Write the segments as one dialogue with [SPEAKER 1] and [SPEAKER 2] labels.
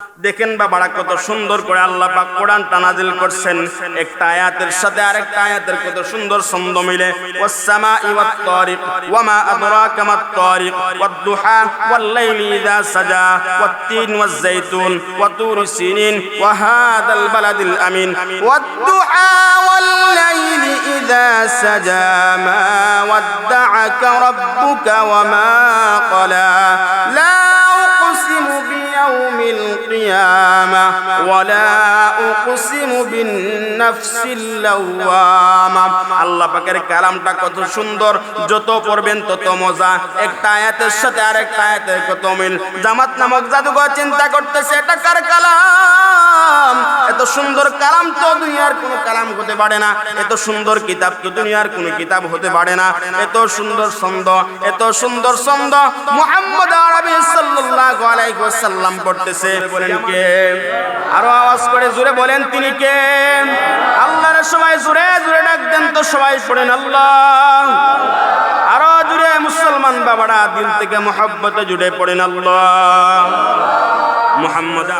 [SPEAKER 1] দেখেন বাবারা কত সুন্দর করে আল্লাহ পাক কোরআনটা নাযিল করছেন। একটা আয়াতের সাথে আরেকটা আয়াতের কত সুন্দর ছন্দ মিলে। ওয়াস সামাই ওয়াত তারিক ওয়া মা আদরাকা মাত তারিক ওয়াদ দুহা ওয়াল লাইলি ইযা সাজা ওয়াত তিন ওয়াজ যাইতুন ওয়া তুর সিনিন ওয়া হাদাল বালাদিল আমিন ওয়াদ দুহা ওয়াল লাইলি ইযা সাজা মা ওয়াদ্দাআকা রাব্বুকা ওয়া মা ক্বালা লা উকসিমু বিয়াউমিল কিয়ামা ওয়া লা উকসিমু বিন-নাফসিল লাওয়ামা। আল্লাহ পাকের কালামটা কত সুন্দর, যত পড়বেন তত মজা। একটা আয়াতের সাথে আরেকটা আয়াতের কত মিল। জামাত নামক জাদুঘর চিন্তা করতেছে এটা কার কালাম? এত সুন্দর কালাম তো দুনিয়ার কোনো কালাম হতে পারে না, এত সুন্দর কিতাব তো দুনিয়ার কোনো কিতাব হতে পারে না। এত সুন্দর ছন্দ, এত সুন্দর ছন্দ মুহাম্মদ আরবি সাল্লাল্লাহু আলাইহি ওয়াসাল্লাম পড়তেছে। বলেন কে? আরো আওয়াজ করে জোরে বলেন তিনি কে? আল্লাহর সবাই জোরে জোরে ডাক দেন তো, সবাই পড়েন আল্লাহ। আরো জোরে মুসলমান বাবারা দিল থেকে মুহাব্বতে জুড়ে পড়েন আল্লাহ। মুহাম্মদ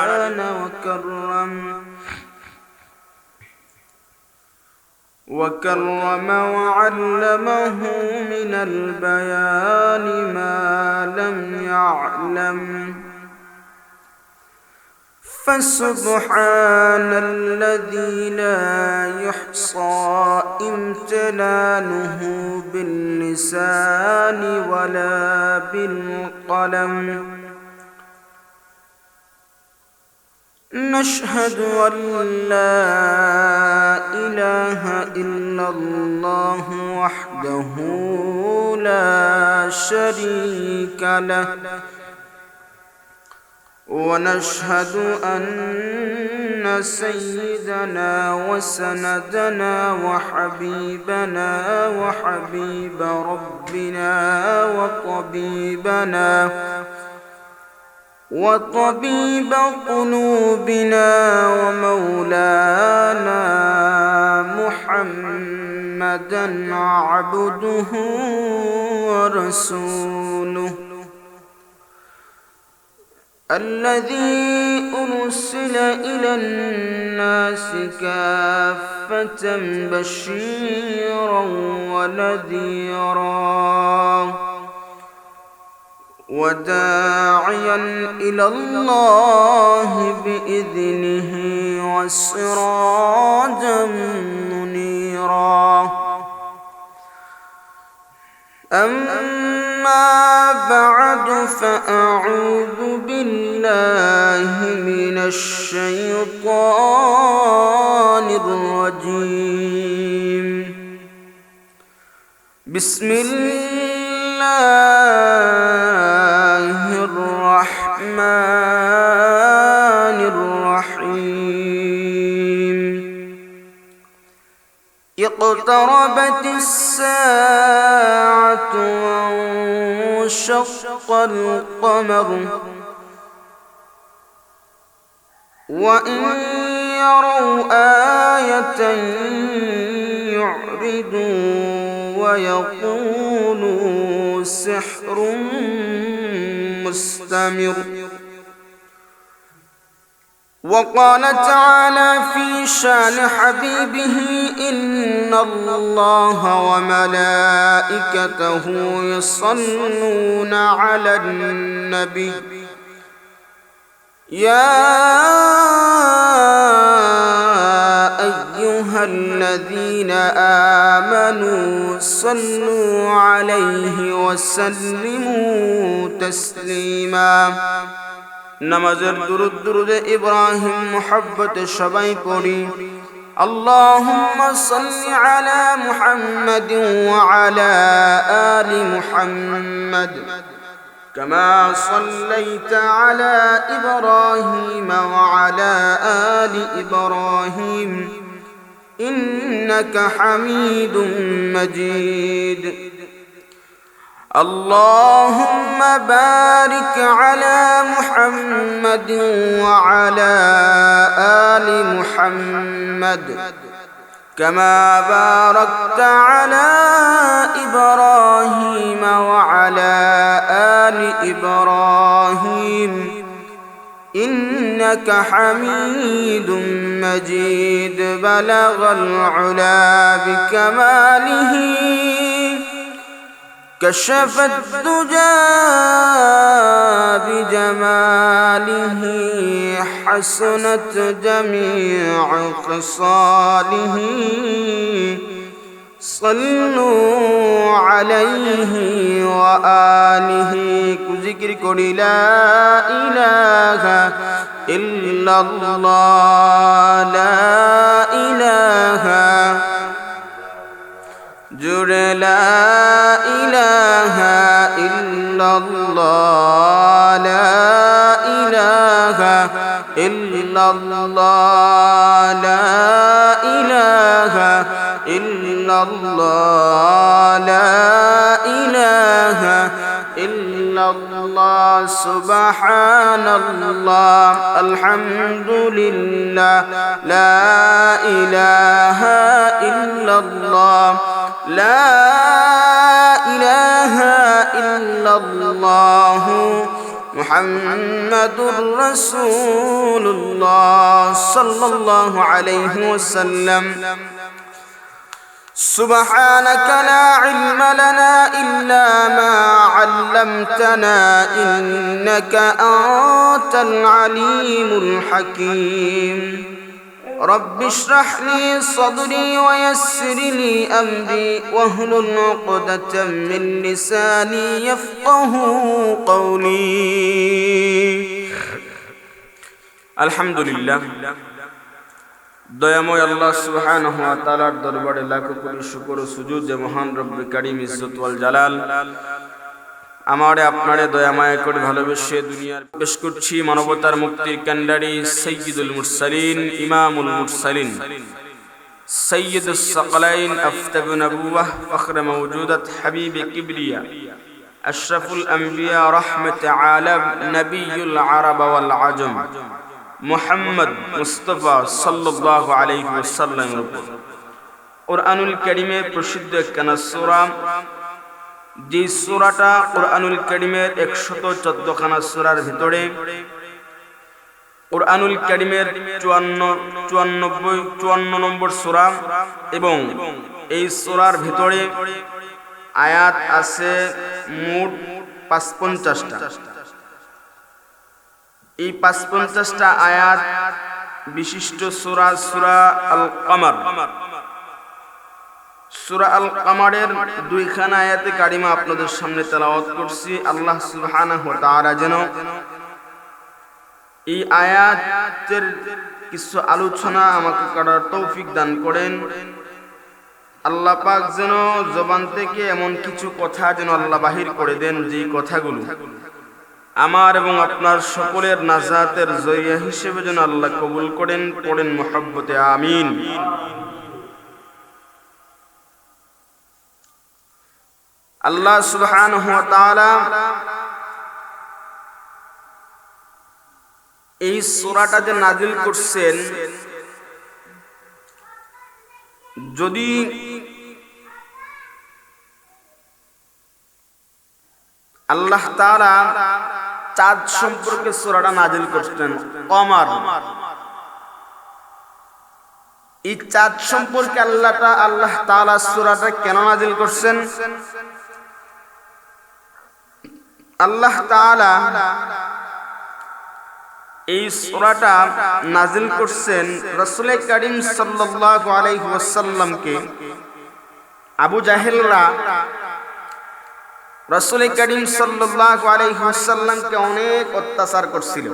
[SPEAKER 2] وكرم وعلمه من البيان ما لم يعلم فسبحان الذي لا يحصى امتنانه باللسان ولا بالقلم نشهد أن لا إله إلا الله وحده لا شريك له ونشهد أن سيدنا وسندنا وحبيبنا وحبيب ربنا وطبيب قلوبنا ومولانا محمدا عبده ورسوله الذي أرسل إلى الناس كافة بشيرا ونذيرا وداعيا إلى الله بإذنه وسراجا منيرا أما بعد فأعوذ بالله من الشيطان الرجيم بسم الله الرحمن الرحيم اقتربت الساعة وانشق القمر وإن يروا آية يعرضوا ويقولوا سحر مستمر وقال تعالى في شان حبيبه إن الله وملائكته يصلون على النبي يا أيها الذين آمنوا صلوا عليه وسلموا تسليما নামাজের দুরুদ ইব্রাহিম মুহাব্বত সবাই পড়ি। اللهم صل على محمد وعلى آل محمد كما صليت على إبراهيم وعلى آل إبراهيم إنك حميد مجيد اللهم بارك على محمد وعلى آل محمد كما باركت على إبراهيم وعلى آل إبراهيم إنك حميد مجيد بلغ العلا بكماله كشف الدجى بجماله حسنت جميع خصاله صلوا عليه وآله ذكر قل لا إله إلا الله لا إله جر لا إله إلا الله لا إله إلا الله لا إله إلا الله لا إله إلا الله سبحان الله الحمد لله لا إله إلا الله لا إله إلا الله محمد رسول الله صلى الله عليه وسلم سبحانك لا علم لنا إلا ما علمتنا إنك أنت العليم الحكيم رب اشرح لي صدري ويسر لي أمري واحلل عقدة من لساني يفقه قولي الحمد لله দয়াময় আল্লাহ সুবহানাহু ওয়া তাআলার দরবারে লাখো কোটি শুকর ও সুজুদ যে মহান রব্বে কারীম ইজ্জত ওয়াল জালাল আমারে আপনারে দয়াময় করে ভালোবেসে দুনিয়ার পেশ করছি মানবতার মুক্তির কান্ডারি সাইয়্যিদুল মুরসালিন ইমামুল মুরসালিন সাইয়্যিদুস সাকলাইন আফতাবুন নবুওয়াহ ফখর মাওজুদাত হাবিবে কিবরিয়া আশরাফুল আম্বিয়া রাহমাত আলাম নবিয়ুল আরব ওয়াল আজম মুহাম্মদ মুস্তাফা সাল্লাল্লাহু আলাইহি ওয়াসাল্লামের উপর কুরআনুল কারীমের প্রসিদ্ধ একখানা সূরা যে সূরাটা কুরআনুল কারীমের 114 খানা সূরার ভিতরে কুরআনুল কারীমের 54 নম্বর সূরা এবং এই সূরার ভিতরে আয়াত আছে মোট 55টা এই 55টা আয়াত বিশিষ্ট সূরা সূরা আল কমর সূরা আল কমরের দুইখানা আয়াতে কারিমা আপনাদের সামনে তেলাওয়াত করছি আল্লাহ সুবহানাহু ওয়া তাআলা যেন এই আয়াতের কিছু আলোচনা আমাকে করার তৌফিক দান করেন আল্লাহ পাক যেন জবান থেকে এমন কিছু কথা যেন আল্লাহ বাহির করে দেন যে কথাগুলো আমার এবং আপনার সকলের নাজাতের জরিয়া হিসেবে যেন আল্লাহ কবুল করেন পড়েন মুহাব্বতে আমিন আল্লাহ সুবহানাহু ওয়া তাআলা এই সূরাটা যে নাযিল করছেন যদি আল্লাহ তাআলা চাঁদ সম্পর্কে সূরাটা নাযিল করতেন কমর এই চাঁদ সম্পর্কে আল্লাহ তাআলা সূরাটা কেন নাযিল করছেন আল্লাহ তাআলা এই সূরাটা নাযিল করছেন রাসূল করিম সাল্লাল্লাহু আলাইহি ওয়াসাল্লামকে আবু জাহেলরা রাসূল করিম সাল্লাল্লাহু আলাইহি ওয়াসাল্লামকে অনেক অত্যাচার করছিল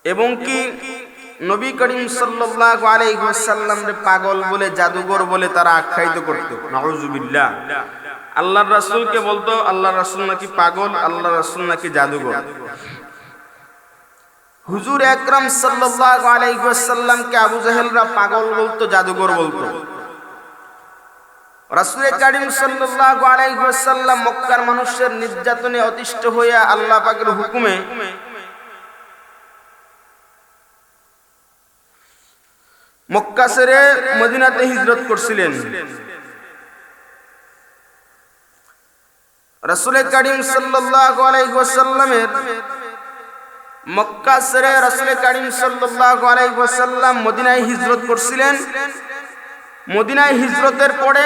[SPEAKER 2] এবং কি নবী করিম সাল্লাল্লাহু আলাইহি ওয়াসাল্লামকে পাগল বলে জাদুঘর বলে তারা আখ্যায়িত করত নাউযুবিল্লাহ আল্লাহর রাসূলকে বলতো আল্লাহর রাসূল নাকি পাগল আল্লাহর রাসূল নাকি জাদুঘর হুজুর আকরাম সাল্লাল্লাহু আলাইহি ওয়াসাল্লামকে আবু জাহেলরা পাগল বলতো জাদুঘর বলতো রাসূল করিম সাল্লাল্লাহু আলাইহি ওয়াসাল্লাম মক্কার মানুষের নির্যাতনে অতিষ্ঠ হয়ে আল্লাহ পাকের হুকুমে মক্কা ছেড়ে মদিনাতে হিজরত করছিলেন রাসূল করিম সাল্লাল্লাহু আলাইহি ওয়াসাল্লামের
[SPEAKER 1] মক্কা ছেড়ে রাসূল করিম সাল্লাল্লাহু আলাইহি ওয়াসাল্লাম মদিনায় হিজরত করছিলেন। মদিনায় হিজরতের পরে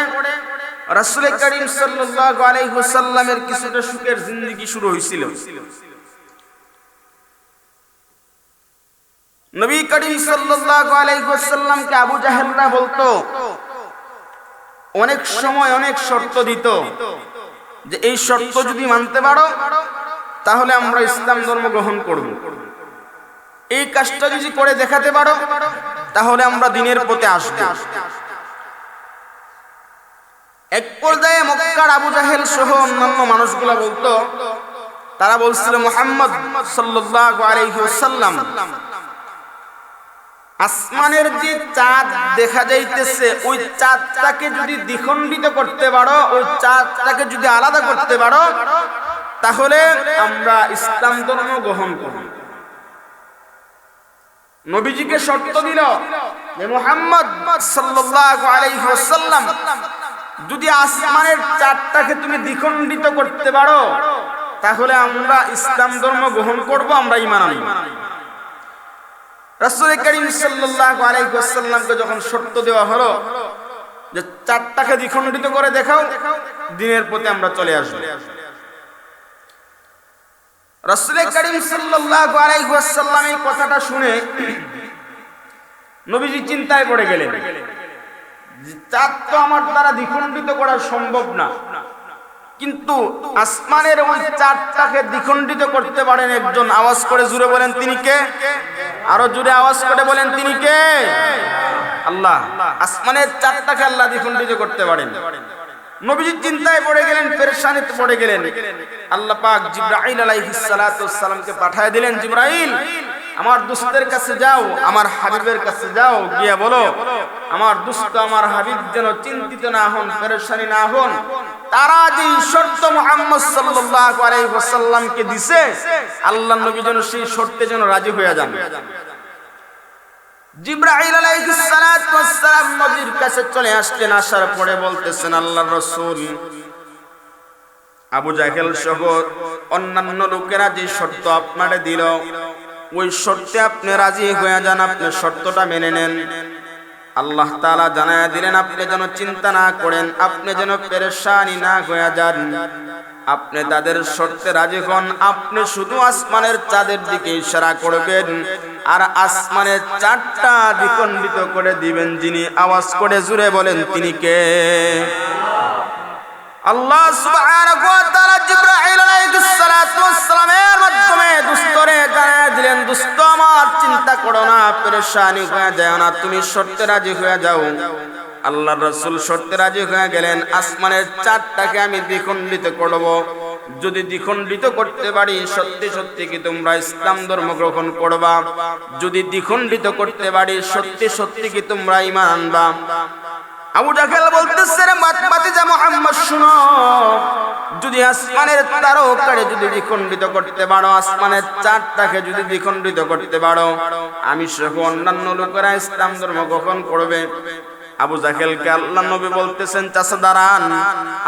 [SPEAKER 1] রাসূল করিম সাল্লাল্লাহু আলাইহি ওয়াসাল্লামের কিছুটা সুখের জিন্দেগি শুরু হয়েছিল। নবী করিম সাল্লাল্লাহু আলাইহি ওয়াসাল্লামকে আবু জাহেলরা বলতো, অনেক সময় অনেক শর্ত দিত যে এই শর্ত যদি মানতে পারো তাহলে আমরা ইসলাম ধর্ম গ্রহণ করব, এই কাজটা যদি করে দেখাতে পারো তাহলে আমরা দ্বীনের পথে আসব। এক পর্যায়ে মক্কার আবু জাহেল সহ অন্যান্য মানুষগুলো বলতো, তারা বলছিল মুহাম্মদ সাল্লাল্লাহু আলাইহি ওয়াসাল্লাম, আসমানের যে চাঁদ দেখা যাইতেছে ওই চাঁদটাকে যদি দ্বিখণ্ডিত করতে পারো, ওই চাঁদটাকে যদি আলাদা করতে পারো তাহলে আমরা ইসলাম ধর্ম গ্রহণ করব। নবীজিকে শর্ত দিল যে মুহাম্মদ সাল্লাল্লাহু আলাইহি ওয়াসাল্লাম, যদি আসমানের চাঁদটাকে তুমি দ্বিখণ্ডিত করতে পারো তাহলে আমরা ইসলাম ধর্ম গ্রহণ করব, আমরা ঈমান আনব। রাসূল করিম সাল্লাল্লাহু আলাইহি ওয়াসাল্লামকে যখন শর্ত দেওয়া হলো যে চাঁদটাকে দ্বিখণ্ডিত করে দেখাও, দ্বীনের পথে আমরা চলে আসব, রাসূল করিম সাল্লাল্লাহু আলাইহি ওয়াসাল্লাম এই কথাটা শুনে নবীজি চিন্তায় পড়ে গেলেন। চাঁদ তো আমার দ্বারা দ্বিখণ্ডিত করা সম্ভব না, কিন্তু আসমানের ওই চাঁদটাকে দ্বিখণ্ডিত করতে পারেন একজন। আওয়াজ করে জুড়ে বলেন তিনি কে? আরো জুড়ে আওয়াজ করে বলেন তিনি কে? আল্লাহ। আসমানের চাঁদটাকে আল্লাহ দ্বিখণ্ডিত করতে পারেন। নবীজি চিন্তায় পড়ে গেলেন, পেরেশানিতে পড়ে গেলেন। আল্লাহ পাক জিবরাইল আলাইহিস সালাতু ওয়াস সালামকে পাঠিয়ে দিলেন, জিবরাইল আমার দোস্তের কাছে যাও, আমার হাবিবের কাছে যাও, গিয়ে বলো আমার দোস্ত আমার হাবিব যেন চিন্তিত না হন, পেরেশানি না হন। তারা যে শর্ত মুহাম্মদ সাল্লাল্লাহু আলাইহি ওয়াসাল্লামকে দিছে, আল্লাহর নবী যেন সেই শর্তে যেন রাজি হয়ে যান। জিবরাইল আলাইহিস সালাতু ওয়াস সালাম নবীর কাছে চলে আসলেন। আসার পরে বলতেছেন, আল্লাহর রাসূল, আবু জাহেল সহ অন্যান্য লোকেরা যে শর্ত আপনারে দিল ওই শর্তে আপনি রাজি হয়ে যান, আপনি শর্তটা মেনে নেন। আল্লাহ তাআলা জানায়া দিলেন আপনি যেন চিন্তা না করেন, আপনি যেন পেরেশানি না হয়ে যান, আপনি তাদের শর্তে রাজি হন। আপনি শুধু আসমানের চাঁদের দিকে ইশারা করবেন আর আসমানের চাঁদটা দ্বিখণ্ডিত করে দিবেন। যিনি আওয়াজ করে জুড়ে বলেন তিনি কে? আল্লাহ সুবহানাহু ওয়া তাআলা জিবরাইল আলাইহিস সালাতু ওয়াস সালামের মাধ্যমে দোস্তরে জানায়া দিলেন, দোস্ত আমার চিন্তা করো না, পেরেশানি হয়ে যায় না, তুমি শর্তে রাজি হয়ে যাও। আল্লাহর রাসূল শর্তে রাজি হয়ে গেলেন, আসমানের চাঁদটাকে আমি দ্বিখণ্ডিত করব। যদি দ্বিখণ্ডিত করতে পারি সত্যি সত্যি কি তোমরা ইসলাম ধর্ম গ্রহণ করবা? যদি দ্বিখণ্ডিত করতে পারি সত্যি সত্যি কি তোমরা ঈমান আনবা? আবু জাহেল বলতেছে, রে ভাতিজা মুহাম্মদ শুনো, যদি আসমানের তারকারে যদি দ্বিখণ্ডিত করতে পারো, আসমানের চাঁদটাকে যদি দ্বিখণ্ডিত করতে পারো, আমি সহ অন্যান্য লোকেরা ইসলাম ধর্ম গ্রহণ করবে। আবু জাহেলকে আল্লাহর নবী বলতেছেন, চাচা দাঁড়ান,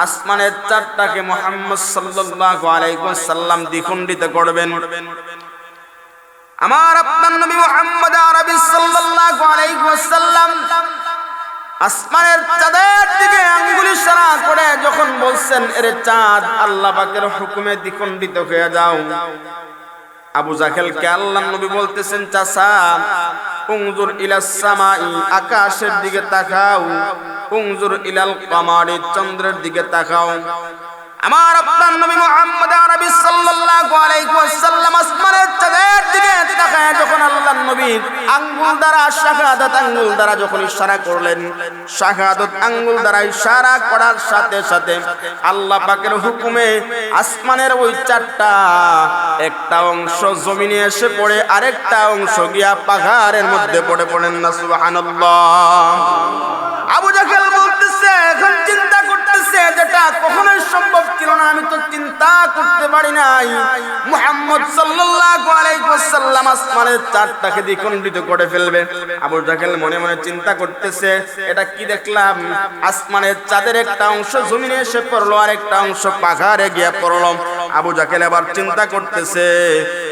[SPEAKER 1] আসমানের চাঁদটাকে মুহাম্মদ সাল্লাল্লাহু আলাইহি ওয়াসাল্লাম দ্বিখণ্ডিত করবেন। আমার আপনার নবী মুহাম্মদ আরবি সাল্লাল্লাহু আলাইহি ওয়াসাল্লাম আসমানের চাঁদের দিকে আঙ্গুল ইশারা করে যখন বলছেন, এরে চাঁদ আল্লাহ পাকের হুকুমে দ্বিখণ্ডিত হয়ে যাও, আবু জাহেলকে আল্লাহর নবী বলতেছেন, চাচা উনজুর ইলাস সামাই, আকাশের দিকে তাকাও, উনজুর ইলাল কামারি, চন্দ্রের দিকে তাকাও। আমার আপনার নবী মুহাম্মদ আরবি সাল্লাল্লাহু আলাইহি ওয়াসাল্লাম আসমানের চাঁদের দিকে তাকায় যখন আল্লাহর নবী আঙ্গুল দ্বারা শাহাদাত আঙ্গুল দ্বারা যখন ইশারা করলেন, শাহাদাত আঙ্গুল দ্বারা ইশারা করার সাথে সাথে আল্লাহ পাকের হুকুমে আসমানের ওই চারটা একটা অংশ জমিনে এসে পড়ে, আরেকটা অংশ গিয়া পাহাড়ের মধ্যে পড়ে। পড়েন না সুবহানাল্লাহ। আবু জাহেল বলতেছে, এখন চিন্তা করতেছে যেটা কখনোই সম্ভব ছিল না, আমি তো চিন্তা করতে পারি নাই মুহাম্মদ সাল্লাল্লাহু আলাইহি ওয়াসাল্লাম আসমানের চাঁদটাকে দ্বিখণ্ডিত করে ফেলবে। আবু জাহেল মনে মনে চিন্তা করতেছে, এটা কি দেখলাম, আসমানের চাঁদের একটা অংশ জমিনে এসে পড়লো, আর একটা অংশ পাহাড়ে গিয়ে পড়লো। আবু জাহেল আবার চিন্তা করতেছে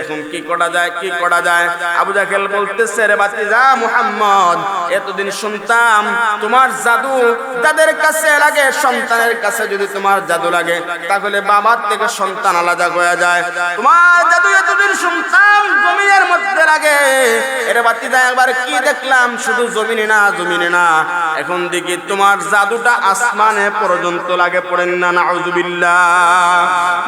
[SPEAKER 1] এখন কি করা যায়, কি করা যায়। আবু জাহেল বলতেছে, রে ভাতিজা মুহাম্মদ, এতদিন শুনতাম তোমার জাদু যাদের কাছে লাগে, সন্তানের কাছে যদি তোমার জাদু লাগে তাহলে বাবার থেকে সন্তান আলাদা হয়ে যায়। তোমার জাদু এতদিন শুনতাম জমিনের মধ্যে লাগে, এর ভাতিজা একবার কি দেখলাম, শুধু জমিনে না, জমিনে না, এখন দেখি তোমার জাদুটা আসমানে পর্যন্ত লাগে। পড়েন না নাউযুবিল্লাহ।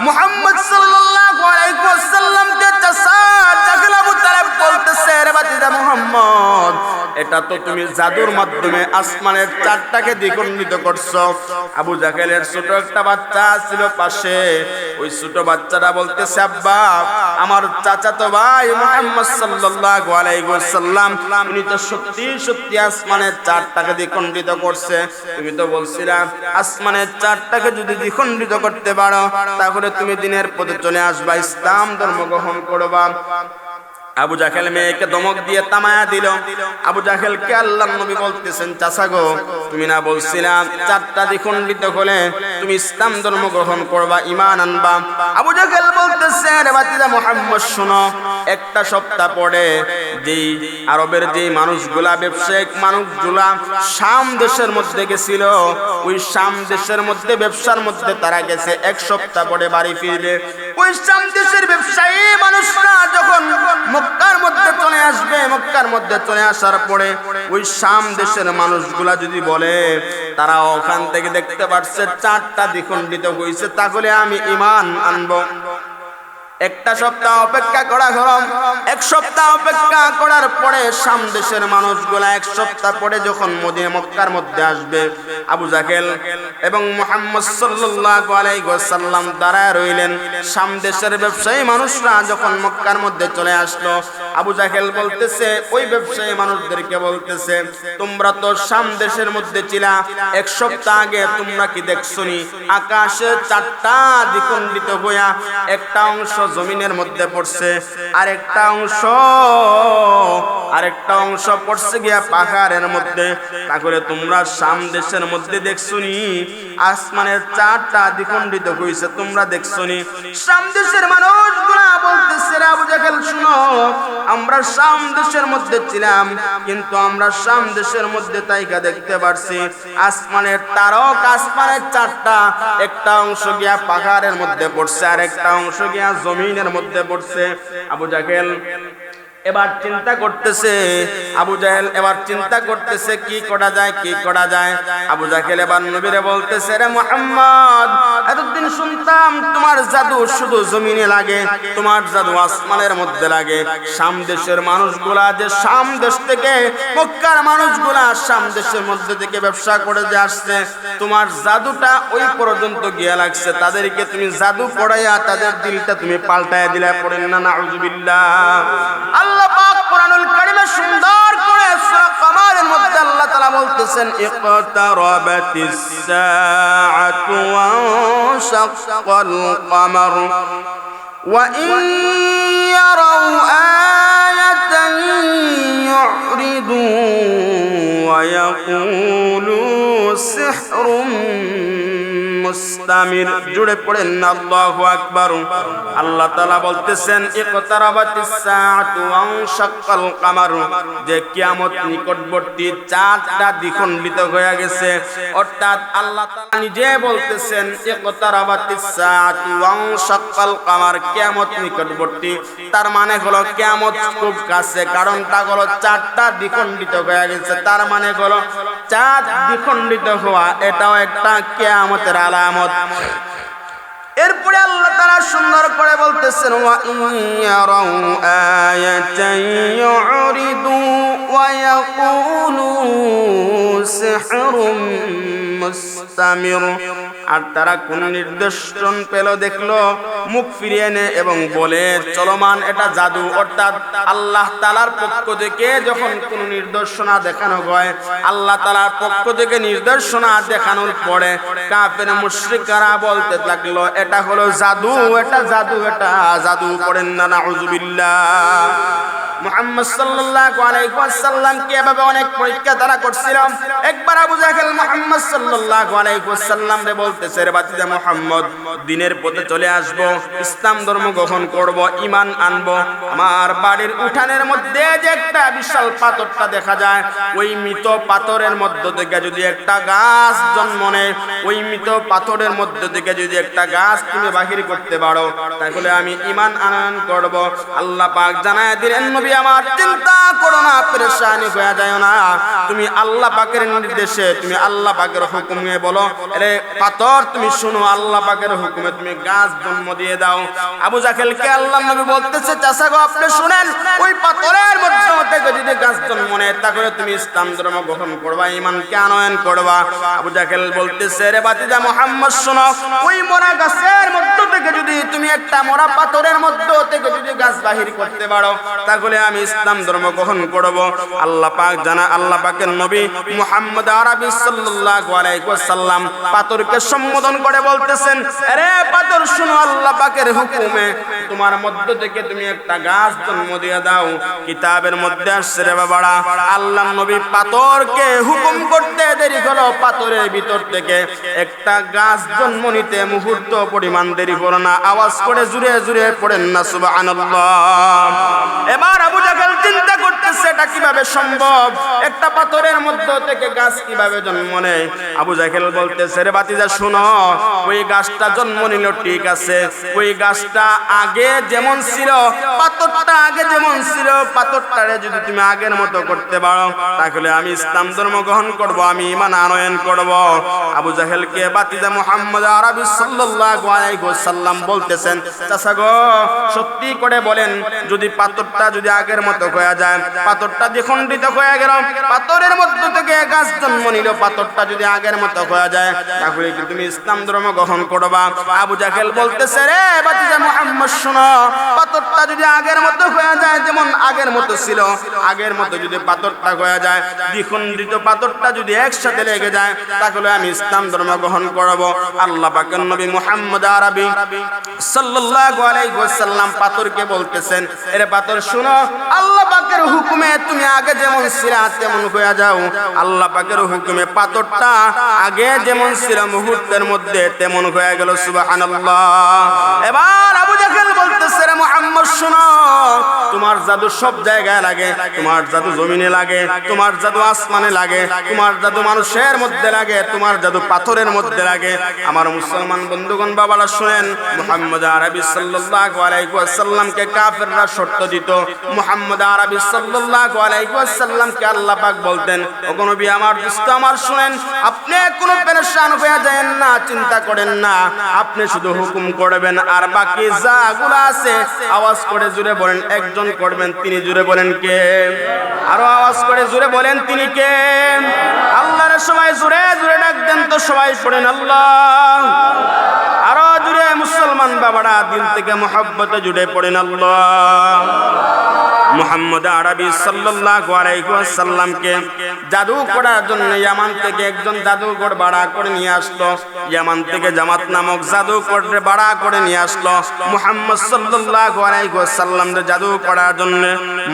[SPEAKER 1] মুহাম্মদ সাল্লাল্লাহু আলাইহি ওয়াসাল্লামকে চাচা জাহেল আবু তালেব বলতেছে, রে ভাতিজা মুহাম্মদ, এটা তো তুমি জাদুর মাধ্যমে আসমানের চারটাকে দ্বিখণ্ডিত করছো। আবু জাহেলের ছোট একটা বাচ্চা ছিল পাশে, ওই ছোট বাচ্চাটা বলতেছে, আব্বা, আমার চাচাতো ভাই মুহাম্মদ সাল্লাল্লাহু আলাইহি ওয়াসাল্লাম উনি তো সত্যি সত্যি আসমানের চারটাকে দ্বিখণ্ডিত করছে। তুমি তো বলছিলা আসমানের চারটাকে যদি দ্বিখণ্ডিত করতে পারো তাহলে তুমি দিনের পথে চলে আসবা, ইসলাম ধর্ম গ্রহণ করবা। আবু জাহেল মেয়েকে ধমক দিয়ে থামায়া দিল। আবু জাহেলকে আল্লাহর নবী বলতেছেন, চাচা গো, তুমি না বলছিলাম চারটা দ্বিখণ্ডিত হলে তুমি ইসলাম ধর্ম গ্রহণ করবা, ঈমান আনবা? আবু জাহেল বলতেছে, রে ভাতিজা মুহাম্মদ শোনো, একটা সপ্তাহ পরে যেই আরবের যেই মানুষগুলা, ব্যবসায়িক মানুষগুলা শাম দেশের মধ্যে গেছিল, ওই শাম দেশের মধ্যে ব্যবসার মধ্যে তারা গেছে, এক সপ্তাহ পরে বাড়ি ফিরবে। ওই শাম দেশের ব্যবসায়ী মানুষরা যখন মক্কার মধ্যে চলে আসবে, মক্কার মধ্যে চলে আসার পরে ওই শাম দেশের মানুষগুলা যদি বলে তারা ওখান থেকে দেখতে পাচ্ছে চারটা দ্বিখণ্ডিত হয়েছে, তাহলে আমি ঈমান আনবো। একটা সপ্তাহ অপেক্ষা করা হলো। এক সপ্তাহ অপেক্ষা করার পরে শাম দেশের মানুষগুলা এক সপ্তাহ পরে যখন মদিনা মক্কার মধ্যে আসবে, আবু জাহেল এবং মুহাম্মদ সাল্লাল্লাহু আলাইহি ওয়াসাল্লাম দাঁড়ায় রইলেন। শাম দেশের ব্যবসায়ী মানুষরা যখন মক্কার মধ্যে চলে আসলো, আবু জাহেল বলতেছে, ওই ব্যবসায়ী মানুষদেরকে বলতেছে, তোমরা তো শাম দেশের মধ্যে ছিলা, এক সপ্তাহ আগে তোমরা কি দেখছনি আকাশে চারটা দ্বিখণ্ডিত হইয়া একটা অংশ জমিনের মধ্যে পড়ছে, আরেকটা অংশ পড়ছে গিয়া পাহাড়ের মধ্যে, তাহলে তোমরা শাম দেশের মধ্যে দেখছনি আসমানের চারটা দ্বিখণ্ডিত হইছে, তোমরা দেখছনি? শাম দেশের মানুষগুলা বলতেছে, আবু জাহেল শুনো, আমরা শাম দেশের মধ্যে ছিলাম, কিন্তু আমরা শাম দেশের মধ্যে তাইকা দেখতে পারছি আসমানের তারক, আসমানের চারটা, একটা অংশ গিয়া পাহাড়ের মধ্যে পড়ছে, আর একটা অংশ গিয়া জমিনের মধ্যে পড়ছে। আবু জাহেল এবার চিন্তা করতেছে, আবু জাহেল এবার চিন্তা করতেছে কি করা যায়, কি করা যায়। আবু জাহেল এবার নবীরে বলতেছে, রে মুহাম্মদ, এতদিন শুনতাম তোমার জাদু শুধু জমিনে লাগে, তোমার জাদু আসমানের মধ্যে লাগে। শাম দেশের মানুষগুলা যে শাম দেশ থেকে, মক্কার মানুষগুলা শাম দেশের মধ্যে থেকে ব্যবসা করে যে আসছে, তোমার জাদুটা ওই পর্যন্ত গিয়া লাগছে, তাদেরকে তুমি জাদু পড়াইয়া তাদের দিলটা তুমি পাল্টাইয়া দিলা। পড়েন না নাউযুবিল্লাহ। আল্লাহ পাক কোরআনুল কারীমে সুন্দর করে সূরা কমারের মধ্যে আল্লাহ তাআলা বলতেছেন, ইকতারাবাতিস সাআতু ওয়া শাক্কাল কমার ওয়া ইন ইয়ারাউ আয়াতান ইউরিদু ওয়া ইয়াকুলু সিহরুম মুস্তামির। জুড়ে পড়েন না আল্লাহু আকবার। আল্লাহ তাআলা বলতেছেন, ইকতারাবাতিস সাআতু ওয়া শাক্কাল কমার, যে কিয়ামত নিকটবর্তী, চাঁদটা দ্বিখণ্ডিত হয়ে গেছে। অর্থাৎ আল্লাহ তাআলা নিজে বলতেছেন, ইকতারাবাতিস সাআতু ওয়া শাক্কাল কমার, কিয়ামত নিকটবর্তী, তার মানে হলো কিয়ামত খুব কাছে। কারণটা হলো চাঁদটা দ্বিখণ্ডিত হয়ে গেছে, তার মানে হলো চাঁদ দ্বিখণ্ডিত হওয়া এটাও একটা কিয়ামতের আলামত। এরপরে আল্লাহ তাআলা সুন্দর করে বলতেছেন, ওয়া ইয়ারাউ আয়াতান ইউরিদু ওয়া ইয়াকুলু সিহরুম মুস্তামির, আর তারা কোন নির্দেশন পেল দেখলো মুখ ফিরিয়ে নেয় এবং বলে চলমান এটা জাদু। অর্থাৎ আল্লাহ তাআলার পক্ষ থেকে যখন কোন নির্দেশনা দেখানো হয়, আল্লাহ তাআলার পক্ষ থেকে নির্দেশনা দেখানোর পরে কাফের মুশরিকরা বলতে লাগলো এটা হলো জাদু, এটা জাদু, এটা জাদু। পড়েন না নাউযুবিল্লাহ। মুহাম্মদ সাল্লাল্লাহু আলাইহি ওয়াসাল্লামকে এভাবে অনেক পরীক্ষা তারা করছিল। একবার আবু জাহেল মুহাম্মদ সাল্লাল্লাহু আলাইহি ওয়াসাল্লাম রে বলতেছে, রে বাতিজা মুহাম্মদ, দিনের পথে চলে আসব, ইসলাম ধর্ম গ্রহণ করব, ঈমান আনব। আমার বাড়ির উঠানের মধ্যে যে একটা বিশাল পাথরটা দেখা যায়, ওই মৃত পাথরের মধ্য থেকে যদি একটা গাছ জন্ম নেয়, ওই মৃত পাথরের মধ্য থেকে যদি একটা গাছ তুমি বাহির করতে পারো, তাহলে আমি ঈমান আনয়ন করব। আল্লাহ পাক জানায় দিলেন, নবী আমার, চিন্তা করো না, পেরেশানি হয়ে যায় না, তুমি আল্লাহ পাকের নির্দেশে, তুমি আল্লাহ পাকের হুকুমে বলো, আরে পাথর তুমি শুনো, আল্লাহ পাকের হুকুমে তুমি গাছ জন্ম দিয়ে দাও। আবু জাহেলকে আল্লাহ নবী বলতেছে, চাচা গো, আপনি শুনেন, ওই পাথরের মধ্য থেকে যদি গাছ জন্ম নেয়, তাহলে তুমি ইসলাম ধর্ম গ্রহণ করবা, ঈমানকে আনয়ন করবা। আবু জাহেল বলতেছে, রে বাতিজা মুহাম্মদ শোনো, ওই মরা গাছের মধ্য থেকে যদি তুমি একটা মরা পাথরের মধ্য থেকে যদি গাছ বাহির করতে পারো, তাহলে আমি ইসলাম ধর্ম গ্রহণ করব। আল্লাহ পাক জানা, আল্লাহ পাকের নবী মুহাম্মদ আরবি সাল্লাল্লাহু আলাইহি ওয়াসাল্লাম পাথরকে সম্বোধন করে বলতেছেন, আরে পাথর শুনো, আল্লাহ পাকের হুকুমে তোমার মধ্য থেকে তুমি একটা গাছ জন্ম দিয়ে দাও। কিতাবের মধ্যে আসছে, রে বাবারা, আল্লাহ নবী পাথরকে হুকুম করতে দেরি হলো, পাথরের ভিতর থেকে একটা গাছ জন্ম নিতে মুহূর্ত পরিমাণ দেরি হলো না। আওয়াজ করে জুড়ে জুড়ে পড়েন না সুবহানাল্লাহ। এবার আবু জাহেল চিন্তা করতেছে, এটা কিভাবে সম্ভব, একটা পাথরের মধ্য থেকে গাছ কিভাবে জন্ম নেয়? আবু জাহেল বলতেছে, রে বাতিজা শুনো, ওই গাছটা জন্ম নিল ঠিক আছে, ওই গাছটা আগে যেমন ছিল, পাথরটা আগে যেমন ছিল, পাথরটারে যদি তুমি আগের মতো করতে পারো, তাহলে আমি ইসলাম ধর্ম গ্রহণ করব, আমি ঈমান আনয়ন করব। আবু জাহেলকে বাতিজা মুহাম্মদ আরবি সাল্লাল্লাহু আলাইহি ওয়াসাল্লাম বলতেছেন, চাচা গো, সত্যি করে বলেন, যদি পাথরটা যদি আগের মতো হয়ে যায়, পাথরটা দ্বিখণ্ডিত হয়ে গেল, পাথরের মধ্য থেকে গাছ জন্ম নিল, পাথরটা যদি আগের মতো হয়ে যায়, তাহলে কি তুমি ইসলাম ধর্ম গ্রহণ করবা? আবু জাহেল বলতেছে, রে বাতিজা মুহাম্মদ শোনো, পাথরটা যদি আগের মতো হয়ে যায়, যেমন আগের মতো ছিল, আগের মতো যদি পাথরটা হয়ে যায়, দ্বিখণ্ডিত পাথরটা যদি একসাথে লেগে যায়, তাহলে আমি ইসলাম ধর্ম গ্রহণ করব। আল্লাহ পাকের নবী মুহাম্মদ আরবি সাল্লাল্লাহু আলাইহি ওয়াসাল্লাম পাথরকে বলতেছেন, এরে পাথর শুনো, আল্লাহ পাকের হুকুমে তুমি আগে যেমন ছিলা তেমন হয়ে যাও। আল্লাহ পাকের হুকুমে পাথরটা আগে যেমন ছিল, মুহূর্তের মধ্যে তেমন হয়ে গেল। সুবহানাল্লাহ। এবার আবু জাহেল বলতেছে, রে মুহাম্মদ শুনো, তোমার জাদু সব জায়গায় লাগে, তোমার জাদু জমিনে লাগে, তোমার জাদু আসমানে লাগে, তোমার জাদু মানুষের মধ্যে লাগে, তোমার জাদু পাথরের মধ্যে লাগে। আমার মুসলমান বন্ধুগণ, বাবারা শুনেন, মুহাম্মদ আরবি সাল্লাল্লাহু আলাইহি ওয়াসাল্লামকে কাফেররা শর্ত দিত। মুহাম্মদ আরবি সাল্লাল্লাহু আলাইহি ওয়াসাল্লামকে আল্লাহ পাক বলতেন, ওগো নবী আমার, দোস্ত আমার, শুনেন, আপনি কোনো পেরেশান হয়ে যায়েন না, চিন্তা করেন না, আপনি শুধু হুকুম করবেন, আর বাকি যাগুলো আছে আওয়াজ করে জুড়ে বলেন, একজন করবেন, তিনি জুড়ে বলেন কে? আরো আওয়াজ করে জুড়ে বলেন, তিনি কে? আল্লাহর সবাই জুড়ে জুড়ে ডাক দেন তো, সবাই পড়েন আল্লাহ। আরো জুড়ে মুসলমান বাবারা দিল থেকে মুহাব্বতে জুড়ে পড়েন আল্লাহ। মুহাম্মদ আরবি সাল্লাল্লাহু আলাইহি ওয়াসাল্লামকে জাদু করার জন্য ইয়ামান থেকে একজন জাদুকর ভাড়া করে নিয়ে আসলো। ইয়ামান থেকে জামাত নামক জাদুকর ভাড়া করে নিয়ে আসলো মুহাম্মদ সাল্লাল্লাহু আলাইহি ওয়াসাল্লামকে জাদু করার জন্য।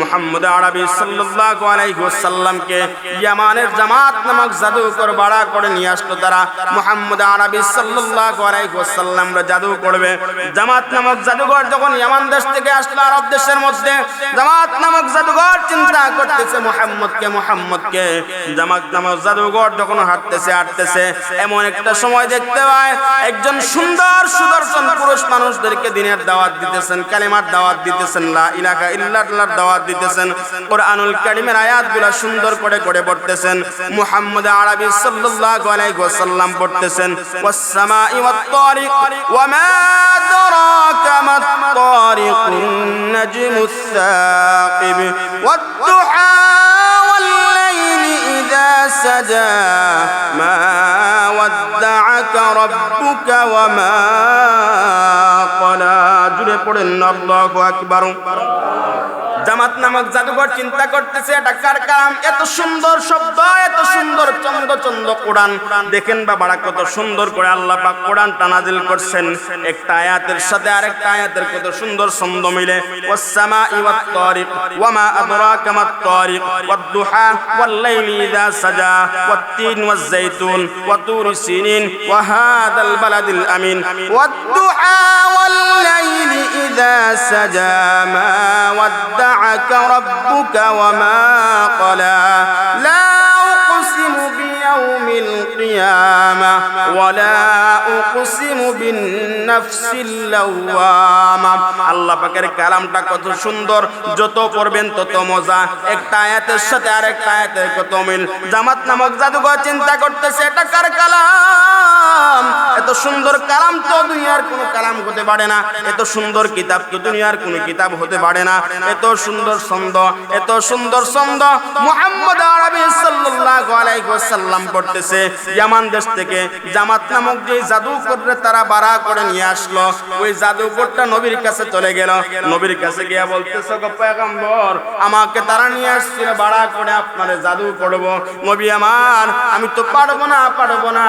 [SPEAKER 1] মুহাম্মদ আরবি সাল্লাল্লাহু আলাইহি ওয়াসাল্লামকে ইয়ামানের জামাত নামক জাদুকর ভাড়া করে নিয়ে আসলো তারা। মুহাম্মদ আরবি সাল্লাল্লাহু আলাইহি ওয়াসাল্লামরা জাদু করবে। জামাত নামক জাদুকর যখন ইয়ামান দেশ থেকে আসলো আরব দেশের মধ্যে, জামাত নামক জাদুঘর চিন্তা করতেছে মুহাম্মদকে। জামাত নামক জাদুঘর যখন হাঁটতেছে এমন একটা সময় দেখতে পায় একজন সুন্দর সুদর্শন পুরুষ মানুষদেরকে দিনের দাওয়াত দিতেছেন, কালিমার দাওয়াত দিতেছেন, লা ইলাহা ইল্লাল্লাহর দাওয়াত দিতেছেন, কোরআনুল কারীমের আয়াতগুলো সুন্দর করে করে পড়তেছেন। মুহাম্মদ আরবি সাল্লাল্লাহু আলাইহি ওয়াসাল্লাম পড়তেছেন, ওয়াস সামাই ওয়াত তারিক ওয়া মা আদরাকা মাত তারিকুন নাজমুস সাকিব ওয়াদ-দুহা ওয়াল-লাইলি ইযা সাজা মা ওয়াদ্দা'আকা রাব্বুকা ওয়া মা ক্বালা। জুড়ে পড়েন আল্লাহু আকবার। জামাত নামক জাদুঘর চিন্তা করতেছে এটা কার কালাম, এত সুন্দর শব্দ, এত সুন্দর চন্দ চন্দ কোরআন। দেখেন বাবারা কত সুন্দর করে আল্লাহ পাক কোরআনটা নাজিল করছেন, একটা আয়াতের সাথে আরেকটা আয়াতের কত সুন্দর ছন্দ মিলে। ওয়াস-সামাই ওয়াত-তারিক ওয়ামা আদরাকা মাত-তারিক ওয়াদ-দুহা ওয়াল-লাইলি ইযা সাজা ওয়াত-তিন ওয়াজ-যাইতুন ওয়া-তুরি সিনিন ওয়া হাদাল বালাদিল আমিন ওয়াদ-দুহা ওয়াল-লাইলি ইযা সাজা মা ওয়াদ্দা'আকা রাব্বুকা ওয়া মা ক্বালা লা উকসিমু বিয়াউমিল কিয়ামা ওয়া লা উকসিমু বিন-নাফসিল লাওয়ামা। আল্লাহ পাকের কালামটা কত সুন্দর, যত পড়বেন তত মজা, একটা আয়াতের সাথে আরেকটা আয়াতের কত মিল। জামাত নামক জাদুঘর চিন্তা করতেছে এটা কার কালাম, এত সুন্দর কালাম তো দুনিয়ার কোনো কালাম হতে পারে না, এত সুন্দর কিতাব তো দুনিয়ার কোনো কিতাব হতে পারে না, এত সুন্দর ছন্দ, এত সুন্দর ছন্দ মুহাম্মদ আরবি সাল্লাল্লাহু আলাইহি ওয়াসাল্লাম পড়তেছে। ইয়ামান দেশ থেকে জামাত নামক যে জাদুকররা তারা বাড়া করে নিয়ে আসলো, ওই জাদুকরটা নবীর কাছে চলে গেল। নবীর কাছে গিয়া বলতেছে গো পয়গম্বর, আমাকে তারা নিয়ে আসছিল বাড়া করে আপনারে জাদু করব। নবী আমার, আমি তো পারবো না,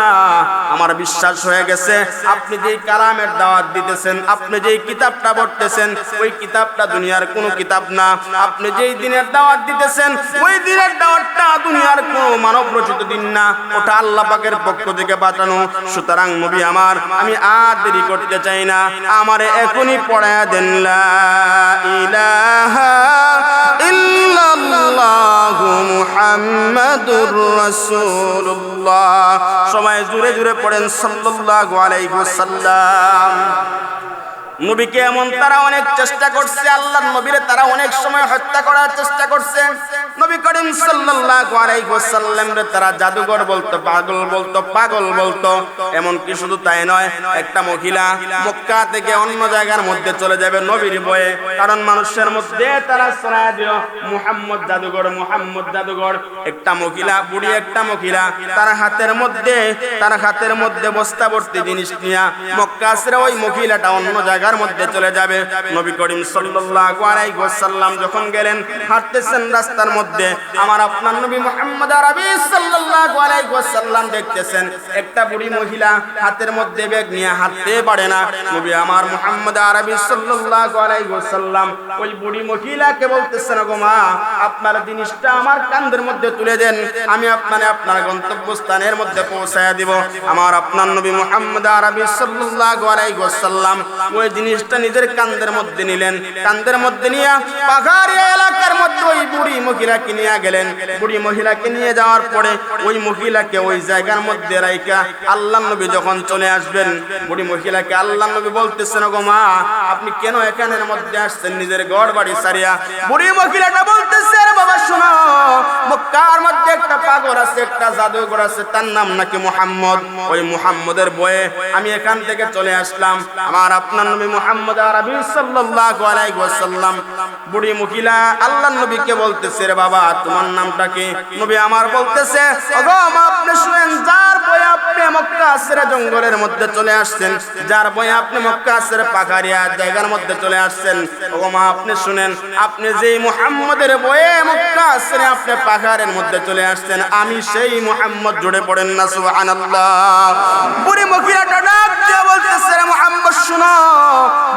[SPEAKER 1] আমার বিশ্বাস হয়ে গেছে আপনি যেই কালামের দাওয়াত দিতেছেন, আপনি যেই কিতাবটা পড়তেছেন ওই কিতাবটা দুনিয়ার কোনো কিতাব না, আপনি যেই দিনের দাওয়াত দিতেছেন ওই দিনের দাওয়াতটা দুনিয়ার কোনো মানব রচিত দিন না, ওটা আল্লাহ পাকের পক্ষ থেকে পাঠানো। সুতরাং নবী আমার, আমি আর দেরি করতে চাই না, আমারে এখনই পড়ায়া দেন লা ইলাহা ইল্লাল্লাহু মুহাম্মাদুর রাসূলুল্লাহ। সবাই জোরে জোরে পড়েন সাল্লাল্লাহু আলাইহি ওয়াসাল্লাম। নবীকে এমন তারা অনেক চেষ্টা করছে, আল্লাহর নবীরে তারা অনেক সময় হত্যা করার চেষ্টা করছে। নবী করিম সাল্লাল্লাহু আলাইহি ওয়াসাল্লাম রে তারা জাদুঘর বলতো, পাগল বলতো। এমন কি শুধু তাই নয়, একটা মহিলা মক্কা থেকে অন্য জায়গার মধ্যে চলে যাবে নবীর ভয়ে, কারণ মানুষের মধ্যে তারা ছড়ায় দিও মুহাম্মদ জাদুঘর। একটা মহিলা, বুড়ি একটা মহিলা, তার হাতের মধ্যে বস্তা ভর্তি জিনিস নিয়া মক্কা ছেড়ে ওই মহিলাটা অন্য জায়গার মধ্যে চলে যাবে। নবী করিম সাল্লাল্লাহু আলাইহি ওয়াসাল্লাম যখন গেলেন, হাঁটতেছেন রাস্তার মধ্যে, আমার আপনার নবী মুহাম্মদ আরবি সাল্লাল্লাহু আলাইহি ওয়াসাল্লাম দেখতেছেন একটা বুড়ি মহিলা হাতের মধ্যে ব্যাগ নিয়ে হাঁটতে পারে না। নবী আমার মুহাম্মদ আরবি সাল্লাল্লাহু আলাইহি ওয়াসাল্লাম ওই বুড়ি মহিলাকে বলতেছেন, গো মা, আপনার জিনিসটা আমার কাঁধের মধ্যে তুলে দেন, আমি আপনার গন্তব্যস্থানের মধ্যে পৌঁছায়া দিব। আমার আপনার নবী মুহাম্মদ আরবি সাল্লাল্লাহু আলাইহি ওয়াসাল্লাম ওই জিনিসটা নিজের কাঁধের মধ্যে নিলেন, কাঁধের মধ্যে নিয়ে পাহাড়ি এলাকার মধ্যে ওই বুড়ি মহিলাকে নিয়ে গেলেন। বুড়ি মহিলাকে নিয়ে যাওয়ার পরে ওই মহিলাকে ওই জায়গার মধ্যে রাইখা আল্লাহর নবী যখন চলে আসবেন, বুড়ি মহিলাকে আল্লাহর নবী বলতেছেন, গো মা, আপনি কেন এখানের মধ্যে আসছেন নিজের ঘর বাড়ি ছাড়িয়া? বুড়ি মহিলাটা বলতেছে, আরে বাবা শোনো, মক্কার মধ্যে একটা পাগল আছে, একটা জাদুঘর আছে, তার নাম নাকি মুহাম্মদ। ওই মুহাম্মদের বয়ে আমি এখান থেকে চলে আসলাম। আমার আপনার নবী মুহাম্মদ আরবি সাল্লাল্লাহু আলাইহি ওয়াসাল্লাম বুড়ি মহিলা আল্লাহর নবীকে বলতেছে, রে বাবা, তোমার নামটা কি? নবী আমার বলতেছে, ওগো মা, আপনি শুনেন, যার বয়ে আপনি মক্কা ছেড়ে জঙ্গলের মধ্যে চলে আসছেন, যার বয়ে আপনি মক্কা ছেড়ে পাহাড়িয়া জায়গার মধ্যে চলে আসছেন, ওগো মা, আপনি শুনেন, আপনি যেই মুহাম্মদের বয়ে মক্কা ছেড়ে আপনি পাহাড়ের মধ্যে চলে আসছেন, আমি সেই মুহাম্মদ। জুড়ে পড়েন না সুবহানাল্লাহ। বুড়ি মহিলাটা ডাক দিয়ে বলতেছে, রে মুহাম্মদ শুনো,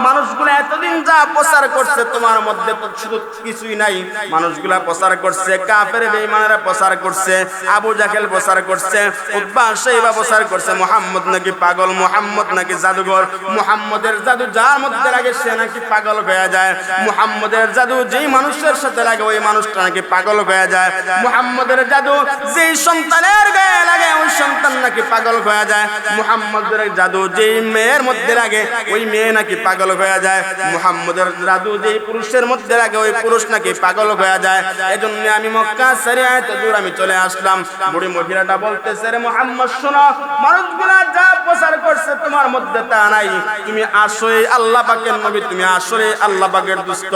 [SPEAKER 1] মানুষগুলো এতদিন যা প্রচার করছে তোমার মধ্যে তো শুধু কিছুই নাই, মানুষগুলা প্রচার করছে, কাফের বেঈমানেরা প্রচার করছে, আবু জাহেল প্রচার করছে, উতবা শাইবা প্রচার করছে, মুহাম্মদ নাকি পাগল, মুহাম্মদ নাকি জাদুঘর, মুহাম্মদের জাদু যার মধ্যে লাগে সে নাকি পাগল হয়ে যায়, মুহাম্মদের জাদু যেই মানুষের সাথে লাগে ওই মানুষটা নাকি পাগল হয়ে যায়, মুহাম্মদের জাদু যেই সন্তানের গায়ে লাগে ওই সন্তান নাকি পাগল হয়ে যায়, মুহাম্মদের জাদু যেই মেয়ের মধ্যে লাগে ওই মেয়ে নাকি পাগল হয়ে যায়, মুহাম্মদের জাদু যেই পুরুষের মধ্যে লাগে ওই পুরুষ নাকি পাগল হয়ে যায়। এজন্য আমি মক্কা ছেড়ে এত দূর আমি চলে আসলাম। বুড়ি মহিলাটা বলতেছে, রে মুহাম্মদ শোনো, মানুষগুলা যা প্রচার করছে তোমার মধ্যে তা নাই, তুমি আসলে আল্লাহ পাকের নবী, তুমি আসলে আল্লাহ পাকের দুষ্ট।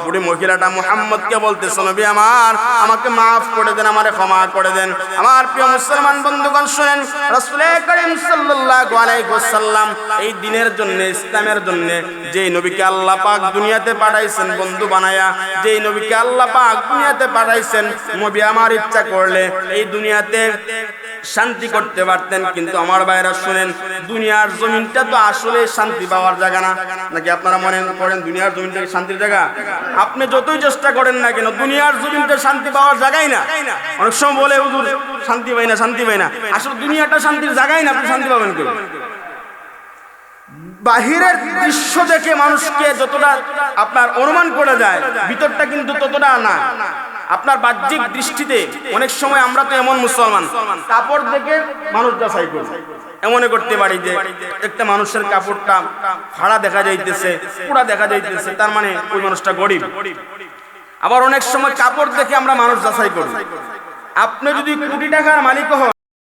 [SPEAKER 1] বুড়ি মহিলাটা মুহাম্মদকে বলতেছে, নবী আমার, আমাকে মাফ করে দেন, আমারে ক্ষমা করে দেন। আমার প্রিয় মুসলমান বন্ধুগণ শুনেন, রাসূল করিম সাল্লাল্লাহু আলাইহি ওয়াসাল্লাম এই দ্বীনের জন্য, ইসলামের জন্য যেই নবীকে আল্লাহ পাক দুনিয়াতে পাঠাইছেন বন্ধু বানায়া, যেই নবীকে আল্লাহ পাক দুনিয়াতে পাঠাইছেন, নবী আমার ইচ্ছা করলে এই দুনিয়াতে শান্তি করতে পারতেন। কিন্তু আমার ভাইরা শুনেন, দুনিয়ার জমিনটা তো আসলে শান্তি পাওয়ার জায়গা না, নাকি আপনারা মনে করেন দুনিয়ার জমিনটা শান্তির জায়গা? আপনি যতই চেষ্টা করেন না কেন, দুনিয়ার জমিনটা শান্তি পাওয়ার জায়গাই না। অনেক সময় বলে হুজুর শান্তি পাই না, শান্তি পাই না। আসলে দুনিয়াটা শান্তির জায়গাই না, আপনি শান্তি পাবেন কি? বাহিরের দৃশ্য দেখে মানুষকে যতটা আপনার অনুমান করে যায়, ভিতরটা কিন্তু ততটা না। আপনার বাহ্যিক দৃষ্টিতে অনেক সময় আমরা তো এমন মুসলমান, কাপড় দেখে মানুষ যাচাই করি, এমন করতে পারি যে একটা মানুষের কাপড়টা ফাড়া দেখা যাইতেছে, পুরা দেখা যাইতেছে, তার মানে ওই মানুষটা গরিব। আবার অনেক সময় কাপড় দেখে আমরা মানুষ যাচাই করি। আপনি যদি কোটি টাকার মালিক হন,